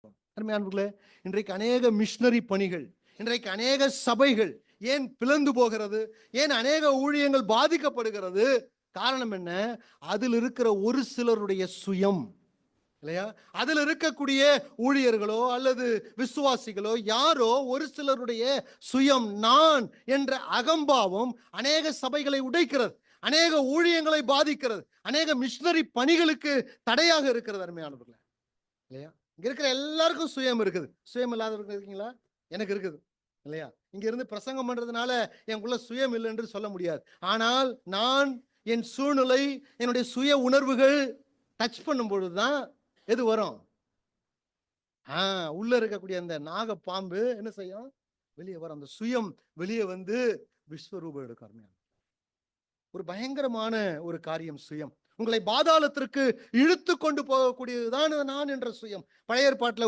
அருமையானவர்களே, இன்றைக்கு அநேக மிஷனரி பணிகள், இன்றைக்கு அநேக சபைகள் ஏன் பிளந்து போகிறது, ஏன் அநேக ஊழியங்கள் பாதிக்கப்படுகிறது? காரணம் என்ன? அதில் இருக்கிற ஒரு சிலருடைய சுயம் இல்லையா? அதில் இருக்கக்கூடிய ஊழியர்களோ அல்லது விசுவாசிகளோ யாரோ ஒரு சிலருடைய சுயம், நான் என்ற அகம்பாவம் அநேக சபைகளை உடைக்கிறது, அநேக ஊழியங்களை பாதிக்கிறது, அநேக மிஷனரி பணிகளுக்கு தடையாக இருக்கிறது. அருமையானவர்களே இல்லையா? இங்க இருக்கிற எல்லாருக்கும் சுயம் இருக்குது. சுயம் இல்லாதவர்கள் இருக்கீங்களா? எனக்கு இருக்குது இல்லையா? இங்க இருந்து பிரசங்கம் பண்றதுனால எனக்குள்ள சுயம் இல்லை என்று சொல்ல முடியாது. ஆனால் நான் என் சூழ்நிலை, என்னுடைய சுய உணர்வுகள் டச் பண்ணும் பொழுதுதான் எது வரும்? உள்ள இருக்கக்கூடிய அந்த நாக பாம்பு என்ன செய்யும்? வெளியே வரும். அந்த சுயம் வெளியே வந்து விஸ்வரூபம் எடுக்கும். ஒரு பயங்கரமான ஒரு காரியம் சுயம். உங்களை பாதாளத்திற்கு இழுத்து கொண்டு போகக்கூடியதுதான் நான் என்ற சுயம். பழைய ஏற்பாட்டில்